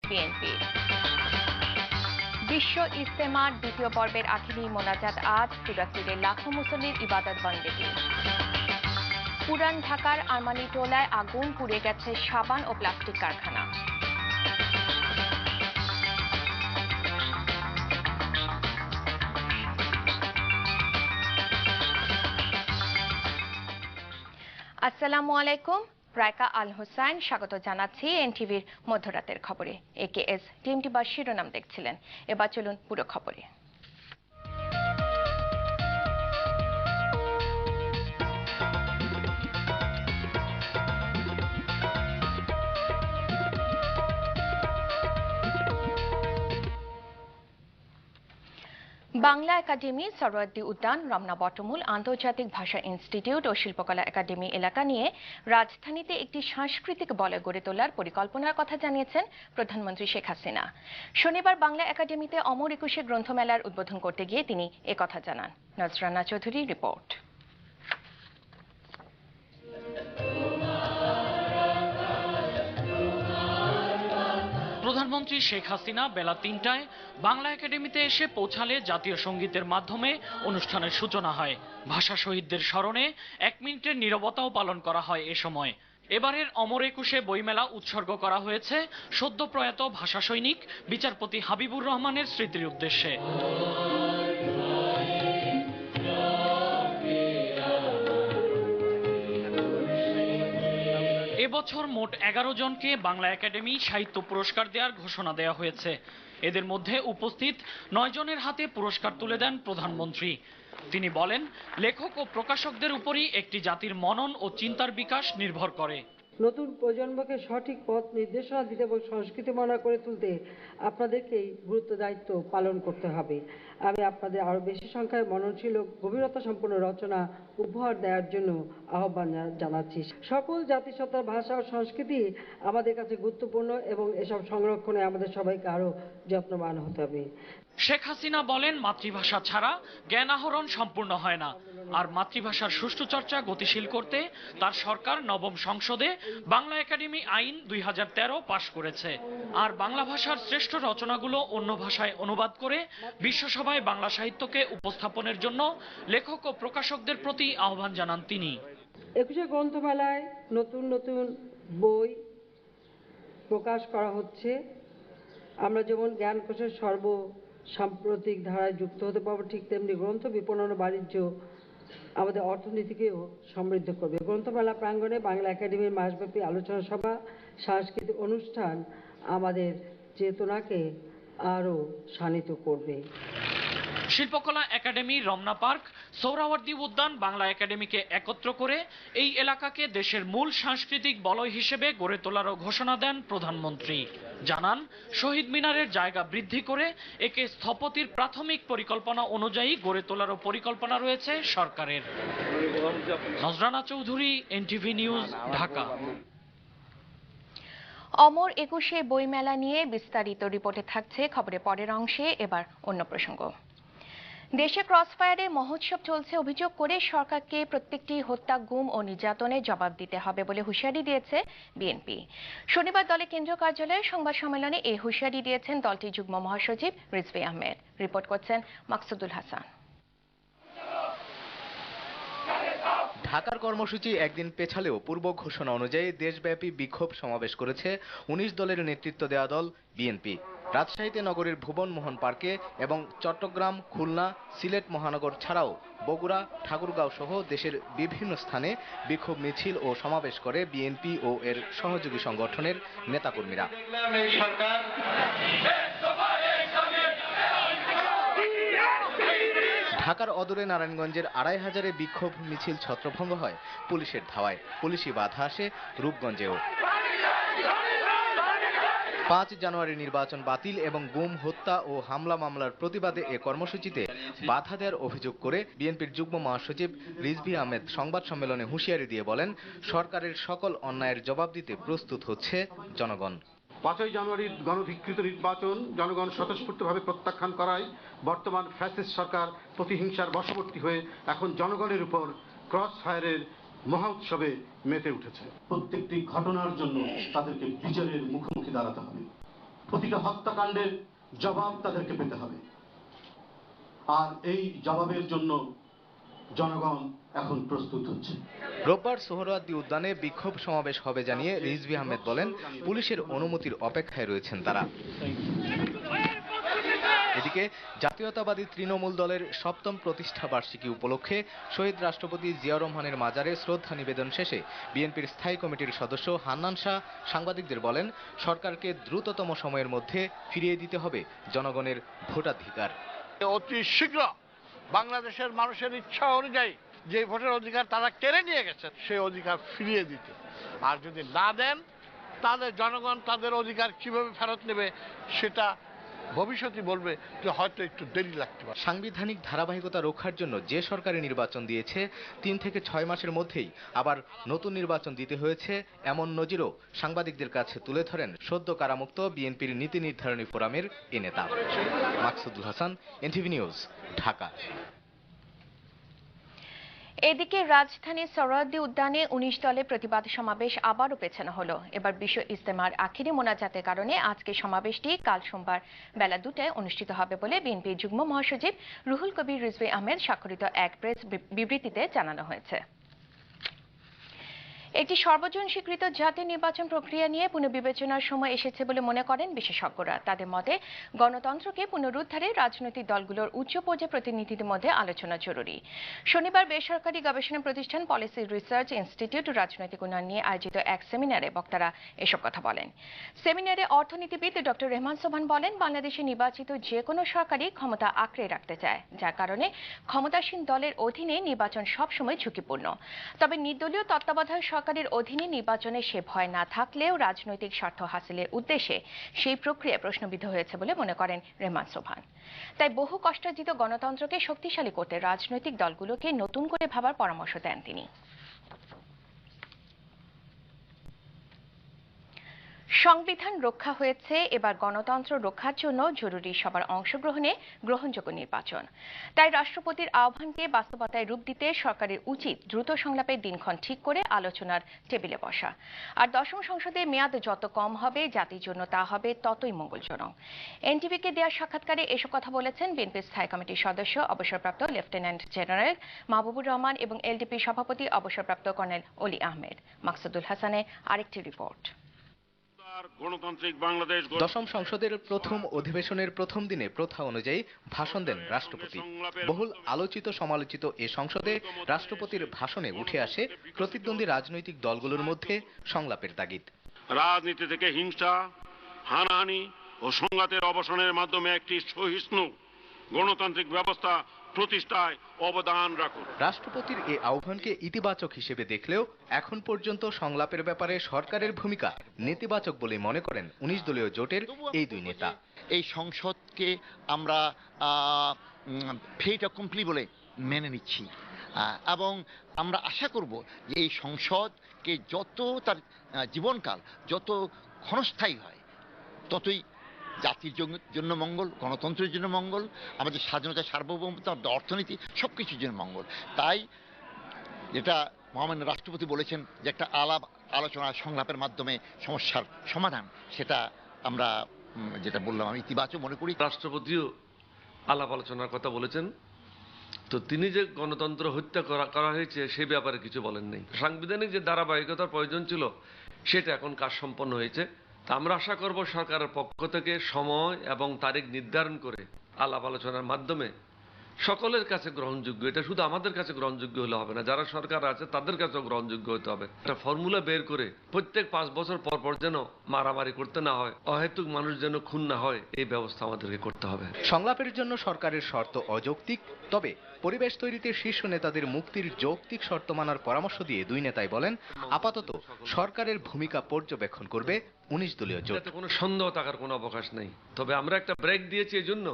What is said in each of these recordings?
BNP. বিশ্ব ইজতেমার দ্বিতীয় পর্বের আখিরি মোনাজাত আজ, ক্ষুদ্রাতিরে লাখো মুসল্লির ইবাদত বন্দেগি। পুরান ঢাকার আরমানি টোলায় আগুন, পুড়ে গেছে সাবান ও প্লাস্টিক কারখানা। আসসালামু আলাইকুম, রায়কা আল হোসাইন স্বাগত জানাচ্ছি এনটিভির মধ্যরাতের খবরে। একেএস টিমটি বা শিরোনাম দেখছিলেন, এবার চলুন পুরো খবরে। বাংলা একাডেমি, সরোয়ার্দী উদ্যান, রমনা বটমূল, আন্তর্জাতিক ভাষা ইনস্টিটিউট ও শিল্পকলা একাডেমি এলাকা নিয়ে রাজধানীতে একটি সাংস্কৃতিক বলয় গড়ে তোলার পরিকল্পনার কথা জানিয়েছেন প্রধানমন্ত্রী শেখ হাসিনা। শনিবার বাংলা একাডেমিতে অমর একুশে গ্রন্থমেলার উদ্বোধন করতে গিয়ে তিনি একথা জানান। নজরানা চৌধুরী রিপোর্ট। প্রধানমন্ত্রী শেখ হাসিনা বেলা ৩টায় বাংলা একাডেমিতে এসে পৌঁছালে জাতীয় সঙ্গীতের মাধ্যমে অনুষ্ঠানের সূচনা হয়। ভাষা শহীদদের স্মরণে ১ মিনিটের নীরবতাও পালন করা হয় এ সময়। এবারের অমর একুশে বইমেলা উৎসর্গ করা হয়েছে সদ্য প্রয়াত ভাষা সৈনিক বিচারপতি হাবিবুর রহমানের স্মৃতির উদ্দেশ্যে। এবছর মোট ১১ জনকে বাংলা একাডেমি সাহিত্য পুরস্কার দেওয়ার ঘোষণা দেওয়া হয়েছে। এদের মধ্যে উপস্থিত ৯ জনের হাতে পুরস্কার তুলে দেন প্রধানমন্ত্রী। তিনি বলেন, লেখক ও প্রকাশকদের উপরই একটি জাতির মনন ও চিন্তার বিকাশ নির্ভর করে। নতুন প্রজন্মকে সঠিক পথ নির্দেশনা দিতে এবং সংস্কৃতি মনা করে তুলতে আপনাদেরকেই গুরুত্ব দায়িত্ব পালন করতে হবে। আমি আপনাদের আরো বেশি সংখ্যায় মননশীল ও গভীরতা সম্পন্ন রচনা উপহার দেওয়ার জন্য আহ্বান জানাচ্ছি। সকল জাতিসত্তার ভাষা ও সংস্কৃতি আমাদের কাছে গুরুত্বপূর্ণ এবং এসব সংরক্ষণে আমাদের সবাইকে আরো যত্নবান হতে হবে। শেখ হাসিনা বলেন, মাতৃভাষা ছাড়া জ্ঞান আহরণ সম্পূর্ণ হয় না। আর মাতৃভাষার সুষ্ঠু চর্চা গতিশীল করতে তার সরকার নবম সংসদে বাংলা একাডেমি আইন ২০১৩ পাশ করেছে। আর বাংলা ভাষার শ্রেষ্ঠ রচনাগুলো অন্য ভাষায় অনুবাদ করে বিশ্বসভায় বাংলা সাহিত্যকে উপস্থাপনের জন্য লেখক ও প্রকাশকদের প্রতি আহ্বান জানান তিনি। একুশে গ্রন্থমেলায় নতুন নতুন বই প্রকাশ করা হচ্ছে। আমরা যেমন জ্ঞানকোষের সাম্প্রতিক ধারায় যুক্ত হতে পারবো, ঠিক তেমনি গ্রন্থ বিপণন ও বাণিজ্য আমাদের অর্থনীতিকেও সমৃদ্ধ করবে। গ্রন্থমেলা প্রাঙ্গণে বাংলা একাডেমির মাসব্যাপী আলোচনা সভা, সাংস্কৃতিক অনুষ্ঠান আমাদের চেতনাকে আরো শানিত করবে। শিল্পকলা একাডেমি, রমনা পার্ক, সোহরাওয়ার্দী উদ্যান, বাংলা একাডেমিকে একত্র করে এই এলাকাকে দেশের মূল সাংস্কৃতিক বলয় হিসেবে গড়ে তোলারও ঘোষণা দেন প্রধানমন্ত্রী। জানান, শহীদ মিনারের জায়গা বৃদ্ধি করে একে স্থপতির প্রাথমিক পরিকল্পনা অনুযায়ী গড়ে তোলারও পরিকল্পনা রয়েছে সরকারের। নজরানা চৌধুরী, এনটিভি নিউজ, ঢাকা। অমর একুশে বইমেলা নিয়ে বিস্তারিত রিপোর্টে থাকছে খবরের পরের অংশে। এবার অন্য প্রসঙ্গ। দেশে ক্রসফায়ারে মহোৎসব চলছে অভিযোগ করে সরকারকে প্রত্যেকটি হত্যা, গুম ও নির্যাতনের জবাব দিতে হবে বলে হুঁশিয়ারি দিয়েছে বিএনপি। শনিবার দলের কেন্দ্রীয় কার্যালয়ে সংবাদ সম্মেলনে এই হুঁশিয়ারি দিয়েছেন দলটির যুগ্ম মহাসচিব রিজভী আহমেদ। রিপোর্ট করছেন মাকসুদুল হাসান। ঢাকার কর্মসূচি একদিন পেছালেও পূর্ব ঘোষণা অনুযায়ী দেশব্যাপী বিক্ষোভ সমাবেশ করেছে ১৯ দলের নেতৃত্ব দেওয়া দল বিএনপি। রাজশাহীতে নগরীর ভুবন মোহন পার্কে এবং চট্টগ্রাম, খুলনা, সিলেট মহানগর ছাড়াও বগুড়া, ঠাকুরগাঁও সহ দেশের বিভিন্ন স্থানে বিক্ষোভ মিছিল ও সমাবেশ করে বিএনপি ও এর সহযোগী সংগঠনের নেতাকর্মীরা। ঢাকার অদূরে নারায়ণগঞ্জের ২৫০০ বিক্ষোভ মিছিল ছত্রভঙ্গ হয় পুলিশের ধাওয়ায়। পুলিশি বাধা আসে রূপগঞ্জেও। ৫ জানুয়ারি নির্বাচন বাতিল এবং গুম, হত্যা ও হামলা মামলার প্রতিবাদে এ কর্মসূচিতে বাধা দেওয়ার অভিযোগ করে বিএনপির যুগ্ম মহাসচিব রিজভী আহমেদ সংবাদ সম্মেলনে হুঁশিয়ারি দিয়ে বলেন, সরকারের সকল অন্যায়ের জবাব দিতে প্রস্তুত হচ্ছে জনগণ। ৫ই জানুয়ারির গণধিকৃত নির্বাচন জনগণ স্বতঃস্ফূর্তভাবে প্রত্যাখ্যান করায় বর্তমান ফ্যাসিস্ট সরকার প্রতিহিংসার বশবর্তী হয়ে এখন জনগণের উপর ক্রস ফায়ারের মহা উৎসবে মেতে উঠেছে। প্রত্যেকটি ঘটনার জন্য তাদেরকে বিচারের মুখোমুখি দাঁড়াতে হবে। প্রতিটা হত্যাকাণ্ডের জবাব তাদেরকে পেতে হবে। আর এই জবাবের জন্য জনগণ এখন প্রস্তুত হচ্ছে। রোববার সোহরাওয়ার্দী উদ্যানে বিক্ষোভ সমাবেশ হবে জানিয়ে রিজভী আহমেদ বলেন, পুলিশের অনুমতির অপেক্ষায় রয়েছেন তারা। এদিকে জাতীয়তাবাদী তৃণমূল দলের ৭ম প্রতিষ্ঠা বার্ষিকী উপলক্ষে শহীদ রাষ্ট্রপতি জিয়াউর রহমানের মাজারে শ্রদ্ধা নিবেদন শেষে বিএনপির স্থায়ী কমিটির সদস্য হান্নান শাহ সাংবাদিকদের বলেন, সরকারকে দ্রুততম সময়ের মধ্যে ফিরিয়ে দিতে হবে জনগণের ভোটাধিকার। অতি শীঘ্র বাংলাদেশের মানুষের ইচ্ছা অনুযায়ী যে ভোটের অধিকার তারা কেড়ে নিয়ে গেছে সেই অধিকার ফিরিয়ে দিতে, আর যদি না দেন তাহলে জনগণ তাদের অধিকার কিভাবে ফেরত নেবে সেটা ভবিষ্যতে বলবে, যে হয়তো একটু দেরি লাগতে পারে। সাংবিধানিক ধারাবাহিকতা রক্ষার জন্য যে সরকারি নির্বাচন দিয়েছে ৩ থেকে ৬ মাসের মধ্যেই আবার নতুন নির্বাচন দিতে হয়েছে, এমন নজিরও সাংবাদিকদের কাছে তুলে ধরেন সদ্য কারামুক্ত বিএনপির নীতি নির্ধারণী ফোরামের এ নেতা। Maksudul Hasan, NTV news, Dhaka. এদিকে রাজধানীর সোহরাওয়ার্দী উদ্যানে ১৯ দলের প্রতিবাদ সমাবেশ আবারও পেছানো হলো। এবার বিশ্ব ইজতেমার আখিরি মোনাজাতের কারণে আজকে সমাবেশটি কাল সোমবার বেলা ২টায় অনুষ্ঠিত হবে বলে বিএনপি যুগ্ম মহাসচিব রুহুল কবির রিজভী আহমেদ স্বাক্ষরিত এক প্রেস বিবৃতিতে জানানো হয়েছে। একটি সর্বজন স্বীকৃত জাতীয় নির্বাচন প্রক্রিয়া নিয়ে পুনর্বিবেচনার সময় এসেছে বলে মনে করেন বিশেষজ্ঞরা। তাদের মতে, গণতন্ত্রকে পুনরুদ্ধারে রাজনৈতিক দলগুলোর উচ্চ পর্যায়ে প্রতিনিধিদের মধ্যে আলোচনা জরুরি। শনিবার বেসরকারি গবেষণা প্রতিষ্ঠান পলিসি রিসার্চ ইনস্টিটিউট রাজনৈতিক উন্নয়ন নিয়ে আয়োজিত এক সেমিনারে বক্তারা এসব কথা বলেন। সেমিনারে অর্থনীতিবিদ ডক্টর রেহমান সোবহান বলেন, বাংলাদেশে নির্বাচিত যে কোনো সরকারই ক্ষমতা আঁকড়ে রাখতে চায়, যার কারণে ক্ষমতাসীন দলের অধীনে নির্বাচন সবসময় ঝুঁকিপূর্ণ। তবে নির্দলীয় তত্ত্বাবধায়ক সরকারের অধীনে নির্বাচনে সে ভয় না থাকলেও রাজনৈতিক স্বার্থ হাসিলের উদ্দেশ্যে সেই প্রক্রিয়া প্রশ্নবিদ্ধ হয়েছে বলে মনে করেন রেহমান সোবহান। তাই বহু কষ্টার্জিত গণতন্ত্রকে শক্তিশালী করতে রাজনৈতিক দলগুলোকে নতুন করে ভাবার পরামর্শ দেন তিনি। সংবিধান রক্ষা হয়েছে, এবার গণতন্ত্র রক্ষার জন্য জরুরি সবার অংশগ্রহণে গ্রহণযোগ্য নির্বাচন। তাই রাষ্ট্রপতির আহ্বানকে বাস্তবতায় রূপ দিতে সরকারের উচিত দ্রুত সংলাপের দিনক্ষণ ঠিক করে আলোচনার টেবিলে বসা। আর ১০ম সংসদের মেয়াদ যত কম হবে জাতির জন্য তা হবে ততই মঙ্গলজনক। এনটিভিকে দেওয়া সাক্ষাৎকারে এসব কথা বলেছেন বিএনপির স্থায়ী কমিটির সদস্য অবসরপ্রাপ্ত লেফটেন্যান্ট জেনারেল মাহবুবুর রহমান এবং এলডিপি সভাপতি অবসরপ্রাপ্ত কর্নেল অলি আহমেদ। মাকসুদুল হাসানের আরেকটি রিপোর্ট। গণতান্ত্রিক বাংলাদেশ ১০ম সংসদের প্রথম অধিবেশনের প্রথম দিনে প্রথা অনুযায়ী ভাষণ দেন রাষ্ট্রপতি। বহুল আলোচিত সমালোচিত এ সংসদে রাষ্ট্রপতির ভাষণে উঠে আসে প্রতিদ্বন্দ্বী রাজনৈতিক দলগুলোর মধ্যে সংলাপের তাগিদ। রাজনীতি থেকে হিংসা, হানাহানি ও সংঘাতের অবসানের মাধ্যমে একটি সহিষ্ণু গণতান্ত্রিক ব্যবস্থা প্রতিষ্ঠায় অবদান রাখুন। রাষ্ট্রপতির এই আহ্বানকে ইতিবাচক হিসেবে দেখলেও এখন পর্যন্ত সংলাপের ব্যাপারে সরকারের ভূমিকা নেতিবাচক বলে মনে করেন ১৯ দলীয় জোটের এই দুই নেতা। এই সংসদকে আমরা ফেট অ্যাকমপ্লি বলে মেনে নিচ্ছি এবং আমরা আশা করব যে এই সংসদকে যত তার জীবনকাল যত ক্ষণস্থায়ী হয় ততই জাতির জন্য মঙ্গল, গণতন্ত্রের জন্য মঙ্গল, আমাদের স্বাধীনতা, সার্বভৌমত্ব, অর্থনীতি সবকিছুর জন্য মঙ্গল। তাই যেটা মহামান্য রাষ্ট্রপতি বলেছেন যে একটা আলোচনা সংলাপের মাধ্যমে সমস্যার সমাধান, সেটা আমরা যেটা বললাম আমি ইতিবাচক মনে করি। রাষ্ট্রপতিও আলাপ আলোচনার কথা বলেছেন, তো তিনি যে গণতন্ত্র হত্যা করা হয়েছে সে ব্যাপারে কিছু বলেন নাই। সাংবিধানিক যে ধারাবাহিকতার প্রয়োজন ছিল সেটা এখন কাজ সম্পন্ন হয়েছে। আমরা আশা করব সরকারের পক্ষ থেকে সময় এবং তারিখ নির্ধারণ করে আলাপ আলোচনার মাধ্যমে সকলের কাছে গ্রহণযোগ্য, এটা শুধু আমাদের কাছে গ্রহণযোগ্য হলে হবে না, যারা সরকার আছে তাদের কাছেও গ্রহণযোগ্য হতে হবে। একটা ফর্মুলা বের করে প্রত্যেক ৫ বছর পর পর যেন মারামারি করতে না হয়, অহেতুক মানুষ যেন খুন না হয়, এই ব্যবস্থা আমাদেরকে করতে হবে। সংলাপের জন্য সরকারের শর্ত অযৌক্তিক, তবে পরিবেশ তৈরিতে শীর্ষ নেতাদের মুক্তির যৌক্তিক শর্ত মানার পরামর্শ দিয়ে দুই নেতাই বলেন, আপাতত সরকারের ভূমিকা পর্যবেক্ষণ করবে ১৯ দলীয় জোট। কোনো সন্দেহ থাকার কোনো অবকাশ নেই। তবে আমরা একটা ব্রেক দিয়েছি এই জন্য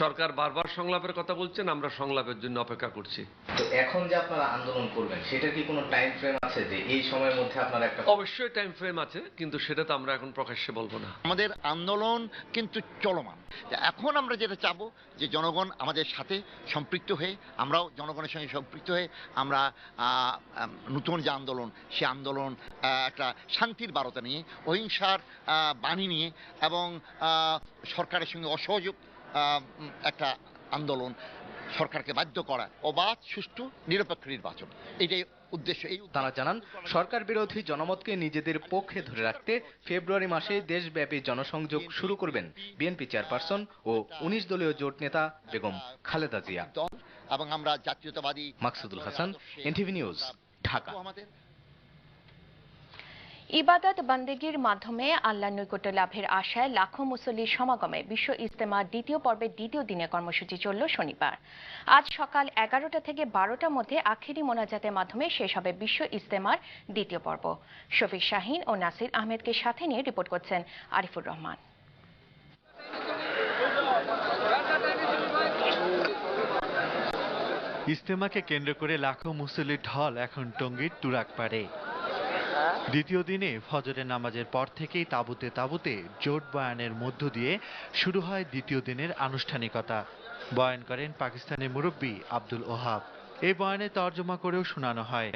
সরকার বারবার সংলাপের কথা বলছেন, আমরা সংলাপের জন্য অপেক্ষা করছি। তো এখন যে আপনারা আন্দোলন করবেন সেটার কি কোনো টাইম ফ্রেম আছে যে এই সময়ের মধ্যে আপনারা একটা? অবশ্যই টাইম ফ্রেম আছে, কিন্তু সেটা তো আমরা এখন প্রকাশ্যে বলবো না। আমাদের আন্দোলন কিন্তু চলমান। এখন আমরা যেটা চাবো যে জনগণ আমাদের সাথে সম্পৃক্ত হয়ে, আমরাও জনগণের সঙ্গে সম্পৃক্ত হয়ে আমরা নতুন যে আন্দোলন, সে আন্দোলন একটা শান্তির বার্তা নিয়ে, অহিংসার বাণী নিয়ে এবং সরকারের সঙ্গে অসহযোগ একটা আন্দোলন, সরকারকে বাধ্য করা, অবাধ সুষ্ঠু নিরপেক্ষ নির্বাচন, এটাই উদ্দেশ্য। তারা জানান সরকার বিরোধী জনমতকে নিজেদের পক্ষে ধরে রাখতে ফেব্রুয়ারি মাসে দেশব্যাপী জনসংযোগ শুরু করবেন বিএনপি চেয়ারপারসন ও ১৯ দলীয় জোট নেতা বেগম খালেদা জিয়া। এবং আমরা জাতীয়তাবাদী। Maksudul Hasan, NTV news, Dhaka. ইবাদত বান্দেগীর মাধ্যমে আল্লাহর নৈকট্য লাভের আশায় লাখো মুসল্লির সমাগমে বিশ্ব ইজতেমার দ্বিতীয় পর্বের দ্বিতীয় দিনে কর্মসূচি চলল শনিবার। আজ সকাল 11টা থেকে 12টার মধ্যে আখেরি মোনাজাতের মাধ্যমে শেষ হবে বিশ্ব ইজতেমার দ্বিতীয় পর্ব। শফিক শাহিন ও নাসির আহমেদকে সাথে নিয়ে রিপোর্ট করছেন আরিফুর রহমান। ইজতেমাকে কেন্দ্র করে লাখো মুসল্লির ঢল এখন টঙ্গীর তুরাগপাড়ে। দ্বিতীয় দিনে ফজরের নামাজের পর থেকেই তাঁবুতে তাঁবুতে জোট বয়ানের মধ্য দিয়ে শুরু হয় দ্বিতীয় দিনের আনুষ্ঠানিকতা। বয়ান করেন পাকিস্তানের মুরব্বী আব্দুল ওহাব। এই বয়ানে তর্জমা করেও শোনানো হয়।